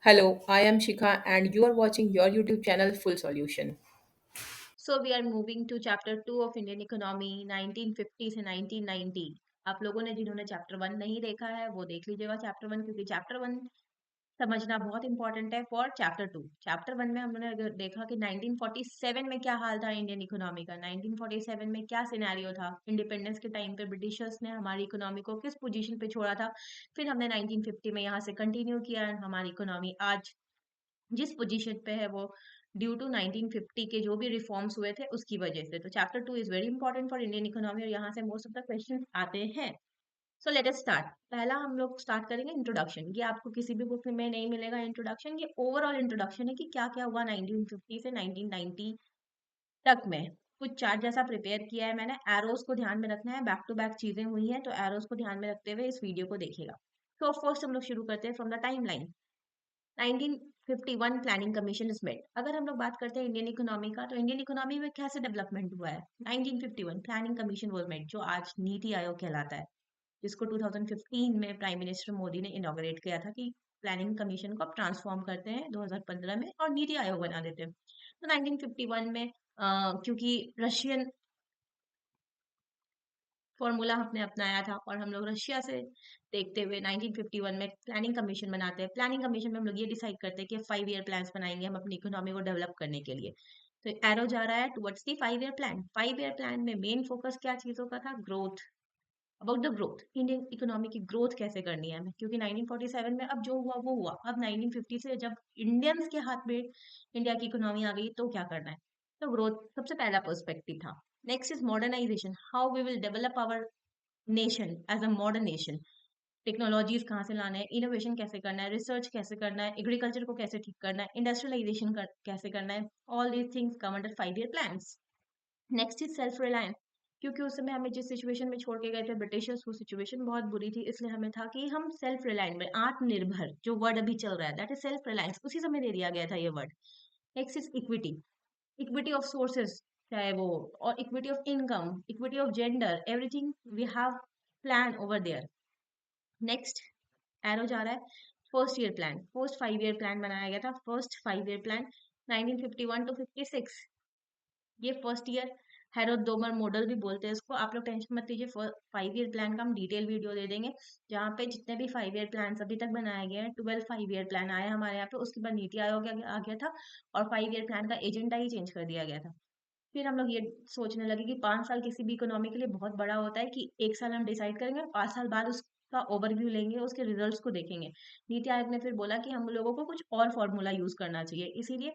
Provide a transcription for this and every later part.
Hello, I am Shikha and you are watching your YouTube channel Full Solution. So we are moving to chapter 2 of Indian economy 1950 से 1990। आप लोगों ने जिन्होंने chapter 1 नहीं देखा है वो देख लीजिएगा चैप्टर 1, क्योंकि चैप्टर 1 समझना बहुत इंपॉर्टेंट है फॉर चैप्टर 2। चैप्टर 1 में हमने अगर देखा कि 1947 में क्या हाल था इंडियन इकोनॉमी का, 1947 में क्या सिनेरियो था, इंडिपेंडेंस के टाइम पे ब्रिटिशर्स ने हमारी इकोनॉमी को किस पोजीशन पे छोड़ा था। फिर हमने 1950 में यहाँ से कंटिन्यू किया and हमारी इकोनॉमी आज जिस पोजीशन पे है वो ड्यू टू 1950 के जो भी रिफॉर्म्स हुए थे उसकी वजह से। तो chapter 2 is very important for Indian economy और यहाँ से मोस्ट ऑफ द क्वेश्चंस आते हैं। So let us start. पहला हम लोग स्टार्ट करेंगे इंट्रोडक्शन। ये आपको किसी भी बुक में नहीं मिलेगा इंट्रोडक्शन, ये ओवरऑल इंट्रोडक्शन है कि क्या क्या हुआ 1950 से 1990 तक में। कुछ चार्ट जैसा प्रिपेयर किया है मैंने, एरोस को ध्यान में रखना है, बैक टू बैक चीजें हुई हैं तो एरोस को ध्यान में रखते हुए इस वीडियो को देखिएगा। तो फर्स्ट हम लोग शुरू करते हैं from the timeline. 1951 planning commission is met. अगर हम लोग बात करते हैं इंडियन इकोनॉमी का, तो इंडियन इकोनॉमी में कैसे डेवलपमेंट हुआ है। 1951 प्लानिंग कमीशन वाज मेट, जो आज नीति आयोग कहलाता है, जिसको 2015 में प्राइम मिनिस्टर मोदी ने इनॉग्रेट किया था कि प्लानिंग कमीशन को अब ट्रांसफॉर्म करते हैं 2015 में और नीति आयोग बना देते हैं। तो 1951 में क्योंकि रशियन फॉर्मूला हमने अपनाया था और हम लोग रशिया से देखते हुए 1951 में प्लानिंग कमीशन बनाते हैं। प्लानिंग कमीशन में हम लोग ये डिसाइड करते हैं कि 5 ईयर प्लान्स बनाएंगे हम अपनी इकोनॉमी को डेवलप करने के लिए। तो एरो जा रहा है towards the 5 year plan. 5 year plan में मेन फोकस क्या चीजों का था, growth. About the growth, Indian economy की ग्रोथ कैसे करनी है हमें, क्योंकि 1947 में अब जो हुआ वो हुआ, अब 1950 से जब इंडियंस के हाथ में इंडिया की इकोनॉमी आ गई तो क्या करना है। तो ग्रोथ सबसे पहला पर्सपेक्टिव था। Next is modernisation, how we will develop our nation as a modern nation. Technologies कहाँ से लाना है, इनोवेशन कैसे करना है, रिसर्च कैसे करना है, एग्रीकल्चर को कैसे ठीक करना है, इंडस्ट्रियलाइजेशन कैसे करना है। All these things come under 5 year plans. Next is self reliance, क्योंकि उस समय हमें जिस सिचुएशन में छोड़ के गए थे ब्रिटिशर्स, वो सिचुएशन बहुत बुरी थी, इसलिए हमें था कि हम सेल्फ रिलायंट में, आत्मनिर्भर जो वर्ड अभी चल रहा है दैट इज सेल्फ रिलायंस, उसी समय दे दिया गया था ये word. Next is equity, equity of sources, चाहे वो, और equity of income, equity of gender, everything we have plan over there. Next arrow जा रहा है first year plan. First 5 year plan बनाया गया था, फर्स्ट 5 ईयर प्लान 1951 टू 56। ये first year Herod Domar model भी बोलते हैं इसको। आप लोग टेंशन मत लीजिए, 5 ईयर प्लान का हम डिटेल वीडियो दे देंगे, जहाँ पे जितने भी 5 ईयर प्लान अभी तक बनाए गए हैं, 12 5 ईयर प्लान आया हमारे यहाँ पे, उसके बाद नीति आयोग आ गया था और 5 ईयर प्लान का एजेंडा ही चेंज कर दिया गया था। फिर हम लोग ये सोचने लगे कि 5 साल किसी भी इकोनॉमी के लिए बहुत बड़ा होता है, कि एक साल हम डिसाइड करेंगे, 5 साल बाद उसका ओवरव्यू लेंगे, उसके रिजल्ट्स को देखेंगे। नीति आयोग ने फिर बोला कि हम लोगों को कुछ और फॉर्मूला यूज करना चाहिए, इसीलिए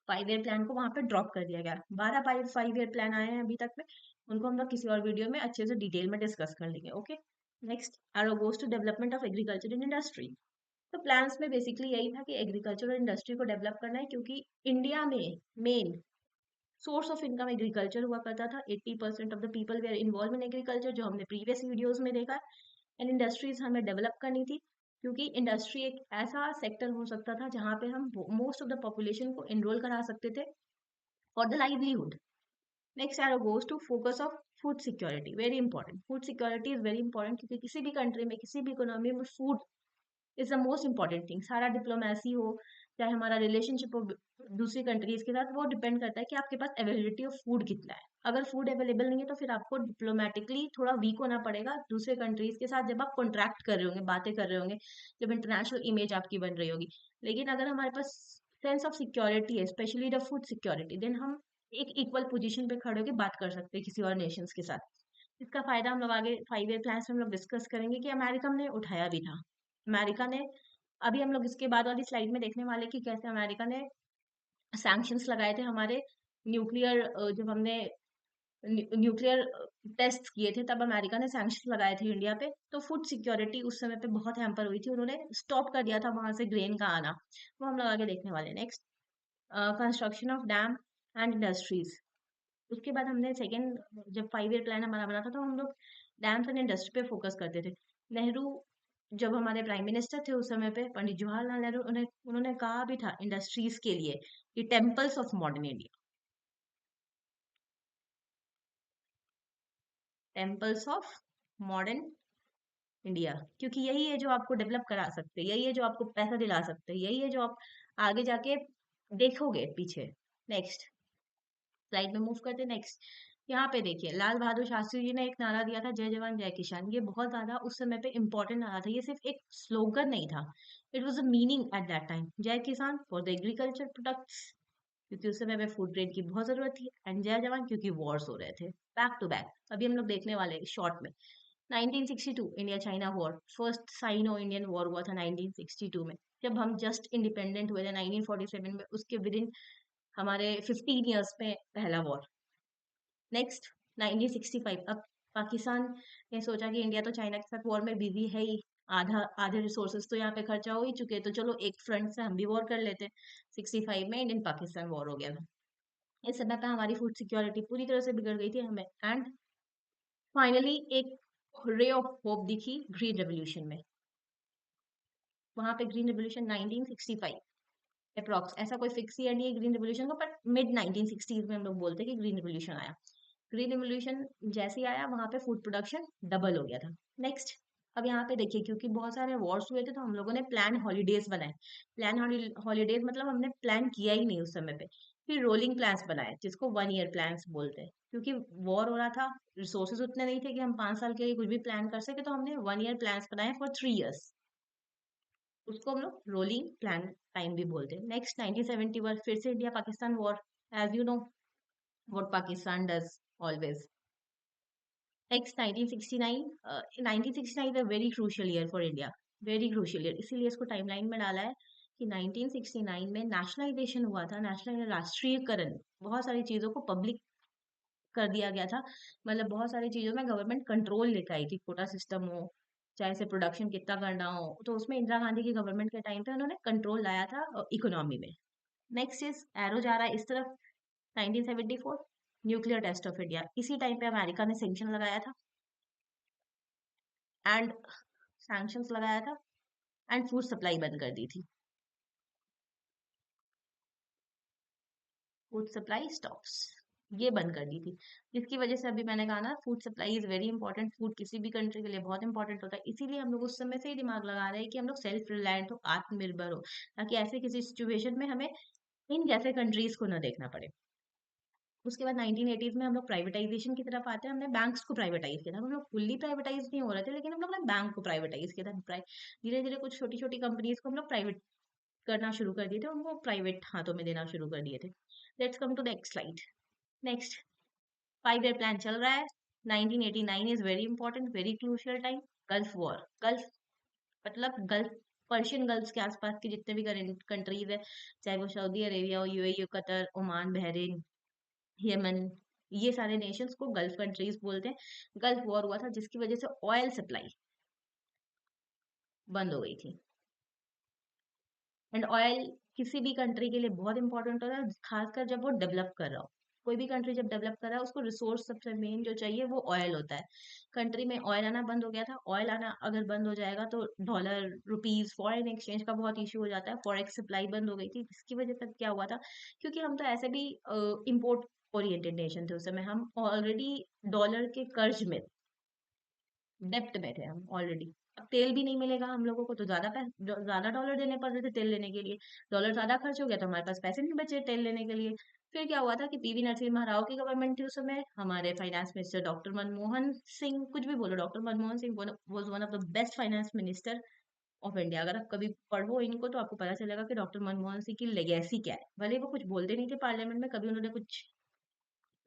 5 ईयर प्लान को वहां पे ड्रॉप कर दिया गया। 12 5 ईयर प्लान आए हैं अभी तक में, उनको हम लोग किसी और वीडियो में अच्छे से डिटेल में डिस्कस कर लेंगे। Okay, next arrow goes to development of agriculture in industry. तो प्लान्स में बेसिकली यही था कि एग्रीकल्चर और इंडस्ट्री को डेवलप करना है, क्योंकि इंडिया में main source of income agriculture हुआ करता था। 80% of the people were involve in agriculture, जो हमने प्रीवियस वीडियोस में देखा। एंड इंडस्ट्रीज हमें डेवलप करनी थी, क्योंकि इंडस्ट्री एक ऐसा सेक्टर हो सकता था जहाँ पे हम मोस्ट ऑफ द पॉपुलेशन को एनरोल करा सकते थे for the livelihood. Next arrow goes to focus of food security, very important. Food security is very important, क्योंकि किसी भी कंट्री में, किसी भी इकोनॉमी में food is the most important thing. सारा डिप्लोमेसी हो, चाहे हमारा रिलेशनशिप हो दूसरी कंट्रीज के साथ, वो डिपेंड करता है कि आपके पास अवेलेबिलिटी ऑफ फूड कितना है। अगर फूड अवेलेबल नहीं है तो फिर आपको डिप्लोमेटिकली थोड़ा वीक होना पड़ेगा दूसरे कंट्रीज के साथ, जब आप कॉन्ट्रैक्ट कर रहे होंगे, बातें कर रहे होंगे, जब इंटरनेशनल इमेज आपकी बन रही होगी। लेकिन अगर हमारे पास सेंस ऑफ सिक्योरिटी है, specially the food security, then हम एक इक्वल पोजीशन पे खड़े होकर बात कर सकते हैं किसी और नेशंस के साथ। इसका फायदा हम लोग आगे 5 ईयर प्लान में हम लोग डिस्कस करेंगे कि अमेरिका ने उठाया भी था। अमेरिका ने, अभी हम लोग इसके बाद वाली स्लाइड में देखने वाले कि कैसे अमेरिका ने सैंक्शंस लगाए थे हमारे न्यूक्लियर, जब हमने न्यूक्लियर टेस्ट किए थे तब अमेरिका ने सैंक्शन लगाए थे इंडिया पे। तो फूड सिक्योरिटी उस समय पे बहुत हैम्पर हुई थी, उन्होंने स्टॉप कर दिया था वहां से ग्रेन का आना। वो हम लोग आगे देखने वाले। Next, construction of dam and industries. उसके बाद हमने सेकेंड, जब 5 ईयर प्लान हमारा बना था तो हम लोग डैम्स एंड इंडस्ट्री पे फोकस करते थे। नेहरू जब हमारे प्राइम मिनिस्टर थे उस समय पे, पंडित जवाहरलाल नेहरू, उन्होंने कहा भी था इंडस्ट्रीज के लिए कि temples of modern India, temples of modern India, क्योंकि यही है जो आपको डेवलप करा सकते हैं, यही है जो आपको पैसा दिला सकते हैं, यही है जो आप आगे जाके देखोगे पीछे। नेक्स्ट स्लाइड में मूव करते, नेक्स्ट यहाँ पे देखिए, लाल बहादुर शास्त्री जी ने एक नारा दिया था, जय जवान जय किसान। ये बहुत ज्यादा उस समय पे इम्पोर्टेंट नारा था, ये सिर्फ एक स्लोगन नहीं था, it was a meaning eight that time. जय किसान फॉर द एग्रीकल्चर प्रोडक्ट्स, क्योंकि उस समय पे फूड ग्रेन की बहुत जरूरत थी, एंड जय जवान क्योंकि वॉर्स हो रहे थे बैक टू बैक। अभी हम लोग देखने वाले शॉर्ट में 1962 India China war, first Sino Indian war हुआ था 1962 में। जब हम जस्ट इंडिपेंडेंट हुए थे 1947 में, उसके विद इन हमारे 15 ईयर्स में पहला वॉर। नेक्स्ट 1965, अब पाकिस्तान ने सोचा कि इंडिया तो चाइना के साथ वॉर में बिजी है ही, आधा आधे रिसोर्सेज तो यहाँ पे खर्चा हो ही चुके, तो चलो एक फ्रंट से हम भी वॉर कर लेते। 65 में इंडियन पाकिस्तान वॉर हो गया था। इस समय पे हमारी फूड सिक्योरिटी पूरी तरह से बिगड़ गई थी हमें, एंड फाइनली एक रे ऑफ होप दिखी ग्रीन रेवोल्यूशन में। वहां पे ग्रीन रेवोल्यूशन 1965 अप्रॉक्स, ऐसा कोई फिक्स ईयर नहीं है ग्रीन रेवोल्यूशन का, बट मिड 1960s में हम लोग बोलते हैं कि ग्रीन रेवोल्यूशन आया। ग्रीन रेवोल्यूशन जैसे ही आया, वहां पे फूड प्रोडक्शन डबल हो गया था। नेक्स्ट, अब यहाँ पे देखिए, क्योंकि बहुत सारे वॉर्स हुए थे, तो हम लोगों ने प्लान हॉलीडेज बनाए। प्लान हॉलीडेज मतलब हमने प्लान किया ही नहीं उस समय पे, फिर रोलिंग प्लान्स बनाए, जिसको 1 ईयर प्लान्स बोलते हैं। क्योंकि वॉर हो रहा था, रिसोर्सेज उतने नहीं थे कि हम 5 साल के लिए कुछ भी प्लान कर सके, तो हमने 1 ईयर प्लान्स बनाए फॉर 3 ईयर्स। उसको हम लोग रोलिंग प्लान टाइम भी बोलते हैं। नेक्स्ट 1971, फिर से India Pakistan war, as you know what Pakistan does always. Next 1969, 1969 is a very crucial year for India, very crucial year, इसीलिए इसको टाइमलाइन में डाला है कि 1969 में नेशनलाइजेशन हुआ था, नेशनल राष्ट्रीयकरण, बहुत सारी चीजों को पब्लिक कर दिया गया था। मतलब बहुत सारी चीजों में गवर्नमेंट कंट्रोल लेकर आई थी, कोटा सिस्टम हो, चाहे से प्रोडक्शन कितना करना हो, तो उसमें इंदिरा गांधी की गवर्नमेंट के टाइम पे उन्होंने कंट्रोल लाया था इकोनॉमी में। नेक्स्ट इज एरो जा रहा है इस तरफ, 1974 न्यूक्लियर टेस्ट ऑफ इंडिया, इसी टाइम पे अमेरिका ने सेंक्शन लगाया था, एंड सैंक्शंस लगाया था, एंड फूड सप्लाई बंद कर दी थी, फूड सप्लाई स्टॉप्स, ये बंद कर दी थी। जिसकी वजह से अभी मैंने कहा ना, food supply is very important, food किसी भी कंट्री के लिए बहुत इंपॉर्टेंट होता है, इसीलिए हम लोग उस समय से ही दिमाग लगा रहे हैं कि हम लोग सेल्फ रिलायंट हो, आत्मनिर्भर हो, ताकि ऐसे किसी सिचुएशन में हमें इन जैसे कंट्रीज को ना देखना पड़े। उसके बाद 1980s में हम लोग प्राइवेटाइजेशन की तरफ आते हैं, हमने बैंक्स को प्राइवेटाइज किया था, हम लोग फुल्ली प्राइवेटाइज नहीं हो रहे थे, लेकिन हम लोग ने बैंक को प्राइवेटाइज किया था। धीरे धीरे कुछ छोटी छोटी कंपनीज को हम लोग प्राइवेट करना शुरू कर दिए थे, उनको प्राइवेट हाथों में देना शुरू कर दिए थे। Let's come to next slide. Next 5 year plan चल रहा है। 1989 is very important, very crucial time. Gulf war, gulf मतलब गल्फ, पर्शियन गल्फ के आसपास के जितने भी कंट्रीज है, चाहे वो सऊदी अरेबिया हो, UAE, Qatar, Oman, Bahrain, Yemen, ये सारे नेशंस को गल्फ कंट्रीज बोलते हैं। गल्फ वॉर हुआ था, जिसकी वजह से ऑयल सप्लाई बंद हो गई थी, एंड ऑयल किसी भी कंट्री के लिए बहुत इंपॉर्टेंट होता है, खासकर जब वो डेवलप कर रहा हो। कोई भी कंट्री जब डेवलप कर रहा है, उसको रिसोर्स सबसे मेन जो चाहिए वो ऑयल होता है। कंट्री में ऑयल आना बंद हो गया था, ऑयल आना अगर बंद हो जाएगा तो डॉलर, रुपीज, फॉरेन एक्सचेंज का बहुत इशू हो जाता है, फॉरेक्स सप्लाई बंद हो गई थी, जिसकी वजह से क्या हुआ था, क्योंकि हम तो ऐसे भी इम्पोर्ट ओरिएंटेड नेशन थे उस समय, हम ऑलरेडी डॉलर के कर्ज में, डेप्ट में थे हम ऑलरेडी। अब तेल भी नहीं मिलेगा हम लोगों को, तो ज्यादा डॉलर देने पड़ रहे थे तेल लेने के लिए, डॉलर ज्यादा खर्च हो गया तो हमारे पास पैसे नहीं बचे तेल लेने के लिए। फिर क्या हुआ था कि पीवी नरसिम्हा राव की गवर्नमेंट थी उस समय, हमारे finance minister doctor Manmohan Singh, कुछ भी बोलो, doctor Manmohan Singh was one of the best finance minister of India. अगर आप कभी पढ़ो इनको तो आपको पता चलेगा कि डॉक्टर मनमोहन सिंह की लेगेसी क्या है। भले वो कुछ बोलते नहीं थे पार्लियामेंट में, कभी उन्होंने कुछ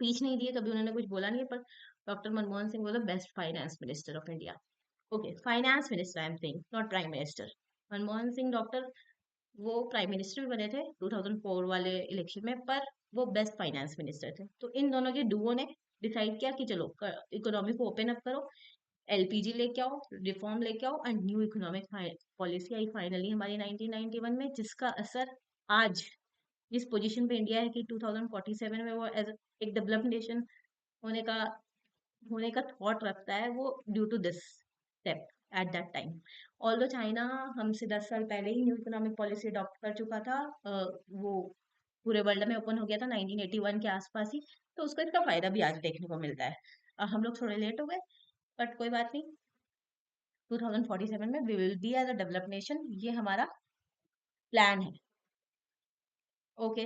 स्पीच नहीं दिए, कभी उन्होंने कुछ बोला नहीं है, पर डॉक्टर मनमोहन सिंह वो the best finance minister of India. Okay, finance minister I am saying, not prime minister. Manmohan Singh doctor वो प्राइम मिनिस्टर भी बने थे 2004 वाले इलेक्शन में, पर वो बेस्ट फाइनेंस मिनिस्टर थे। तो इन दोनों के डुओ ने डिसाइड किया कि चलो इकोनॉमी को ओपन अप करो, एलपीजी लेके आओ, रिफॉर्म लेके आओ, and new economic policy I finally हमारी 1991 में, जिसका असर आज जिस पोजीशन पे इंडिया है कि 2047 में वो एज एक डेवलप्ड नेशन होने का होने का थॉट रखता है, वो due to this step at that time. Although China हमसे 10 साल पहले ही न्यू इकोनॉमिक पॉलिसी अडॉप्ट कर चुका था, वो पूरे वर्ल्ड में ओपन हो गया था 1981 के आसपास ही, तो उसको इसका फायदा भी आज देखने को मिलता है। हम लोग थोड़े लेट हो गए, बट कोई बात नहीं। 2047 में we will be as a developed nation. ये हमारा प्लान है। ओके।